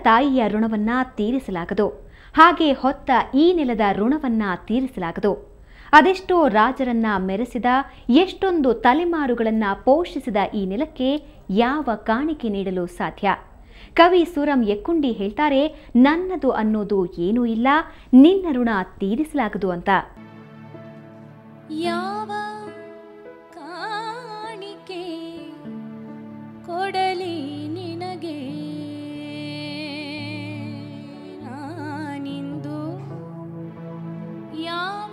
ತಾಯಿಯ ಋಣವನ್ನ ತೀರಿಸಲಾಗದು, ಹಾಗೆ ಹೊತ್ತ ಈ ನೆಲದ ಋಣವನ್ನ ತೀರಿಸಲಾಗದು. ಅದೆಷ್ಟೋ ರಾಜರನ್ನ ಮೆರೆಸಿದ, ಎಷ್ಟೊಂದು ತಲೆಮಾರುಗಳನ್ನ ಪೋಷಿಸಿದ ಈ ನೆಲಕ್ಕೆ ಯಾವ ಕಾಣಿಕೆ ನೀಡಲು ಸಾಧ್ಯ? ಕವಿ ಸೂರಂ ಯಕ್ಕುಂಡಿ ಹೇಳ್ತಾರೆ, ನನ್ನದು ಅನ್ನೋದು ಏನೂ ಇಲ್ಲ, ನಿನ್ನ ಋಣ ತೀರಿಸಲಾಗದು ಅಂತ. ಯಾವ ಕಾಣಿಕೆ ಕೊಡಲಿ ನಿನಗೆ ನಾನಿಂದು, ಯಾವ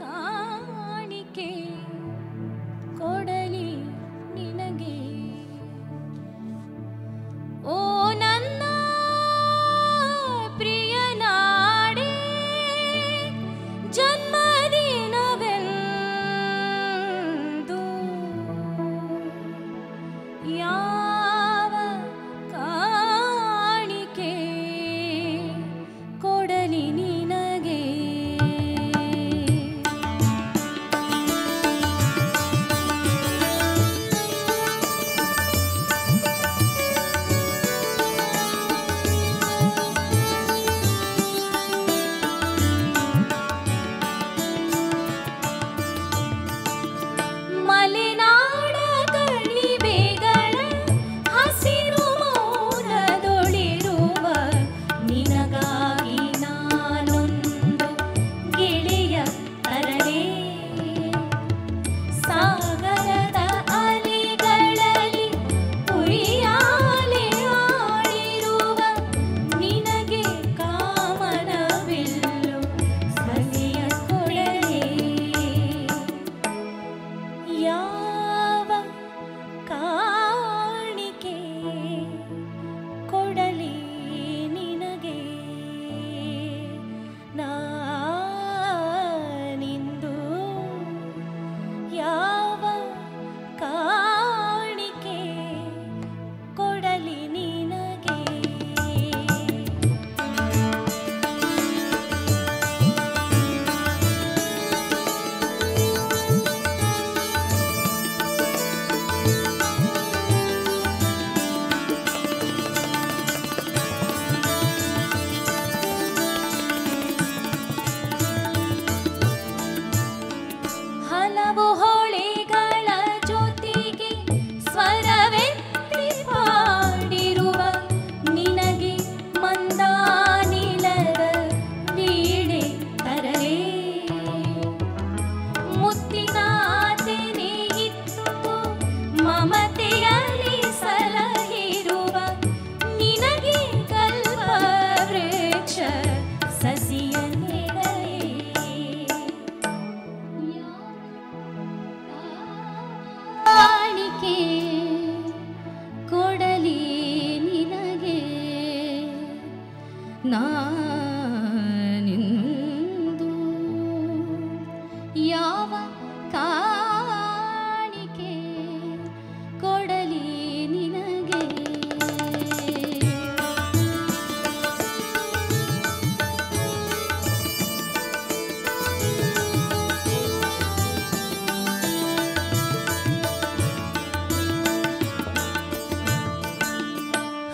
ಕಾಣಿಕೆ ಕೊಡಲಿ ನಿನಗೆ? ಓ ನನ್ನ ಪ್ರಿಯ ನಾಡೆ, ಜನ್ಮದಿನವೆಂದು ಯಾವ ಕಾಣಿಕೆ ಕೊಡಲಿ ನಿನಗೆ? ಮಲೆನಾಡ ಕಣಿವೆಗಳ ಹಸಿರು ಮೌನದೊಳಿರುವ ನಿನಗಾಗಿ ನಾನೊಂದು ಗೆಳೆಯ ತರಲೇ, ಸಾಗರದ ಅಲೆಗಳಲ್ಲಿ ಉಯ್ಯಾಲೆ ಆಡಿರುವ ನಿನಗೆ ಕಾಮನವಿಲ್ಲು ಸವಿಯ ಕೊಡಲೇ? ಯಾವ ಕಾಣಿಕೆ ಕೊಡಲಿ ನಿನಗೆ ನಾನಿಂದು? ಯಾವ ಕಾಣಿಕೆ ಕೊಡಲಿ ನಿನಗೆ? ಹಲವು ಹೊಳೆಗಳ ಜೊತೆಗೆ ಸ್ವರವೆತ್ತಿ ಪಾಡಿರುವ ನಿನಗೆ ಮಂದಾನಿಲದ ವೀಣೆ ತರಲೇ, ಮುತ್ತಿನ ತೆನೆ ಇತ್ತು ಮಮತೆಯಲ್ಲಿ ಸಲಹಿರುವ ನಿನಗೆ ಕಲ್ಪವೃಕ್ಷ ಸಸಿಯ ನೆಡಲೇ? ಕಾಣಿಕೆ ಕೊಡಲಿ ನಿನಗೆ ನಾನಿಂದು? ಯಾವ ಕಾಣಿಕೆ ಕೊಡಲಿ ನಿನಗೆ?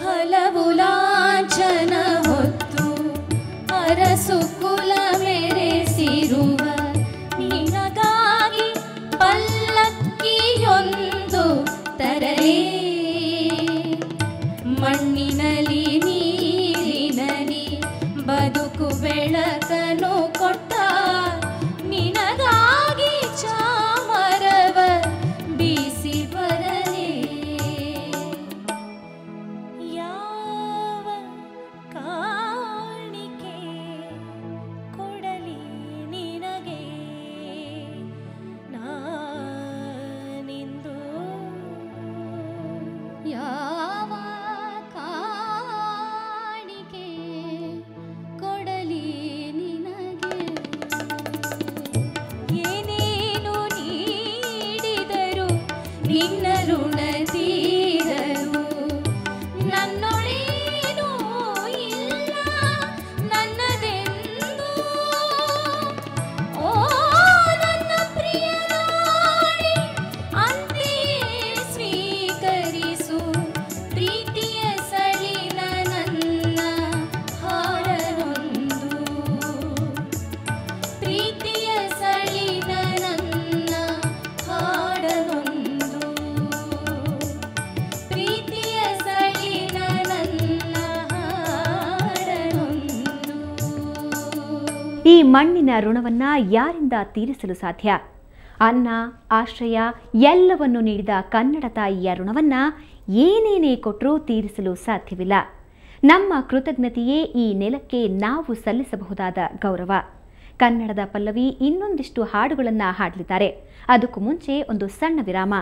ಹಲವು ಲಾಂಛನ ಹೊತ್ತು ಅರಸು ಕುಲ ಮೆರೆಸಿರುವ ನಿನಗಾಗಿ ಪಲ್ಲಕ್ಕಿಯೊಂದು ತರಲೇ, ಮಣ್ಣಿನಲ್ಲಿ ನೀರಿನಲ್ಲಿ ಬದುಕು ಬೆಳಕನ್ನು ಕೊಟ್ಟ ನಿನಗಾಗಿ ಚಾಮರವ ಬೀಸಿ ಬರಲೇ? ಯಾವ ಕಾಣಿಕೆ ಕೊಡಲಿ ನಿನಗೆ ನಾನಿಂದು? ಯಾವ ಕಾಣಿಕೆ ಕೊಡಲಿ ನಿನಗೆ? ಏನೇನು ನೀಡಿದರು ನಿನ್ನ ಋಣ ತೀರರು, ನನ್ನೊಳೇನೂ ಇಲ್ಲ ನನ್ನದೆಂದು. ಓ ನನ್ನ ಪ್ರಿಯ ನಾಡಿ, ಅಂತೆಯೇ ಸ್ವೀಕರಿಸು ಪ್ರೀತಿಯ ಸಳಿನ ನನ್ನ ಮಣ್ಣಿನ ಋಣವನ್ನ ಯಾರಿಂದ ತೀರಿಸಲು ಸಾಧ್ಯ? ಅನ್ನ, ಆಶ್ರಯ ಎಲ್ಲವನ್ನು ನೀಡಿದ ಕನ್ನಡ ತಾಯಿಯ ಋಣವನ್ನ ಏನೇನೇ ಕೊಟ್ಟರೂ ತೀರಿಸಲು ಸಾಧ್ಯವಿಲ್ಲ. ನಮ್ಮ ಕೃತಜ್ಞತೆಯೇ ಈ ನೆಲಕ್ಕೆ ನಾವು ಸಲ್ಲಿಸಬಹುದಾದ ಗೌರವ. ಕನ್ನಡದ ಪಲ್ಲವಿ ಇನ್ನೊಂದಿಷ್ಟು ಹಾಡುಗಳನ್ನು ಹಾಡಲಿದ್ದಾರೆ. ಅದಕ್ಕೂ ಮುಂಚೆ ಒಂದು ಸಣ್ಣ ವಿರಾಮ.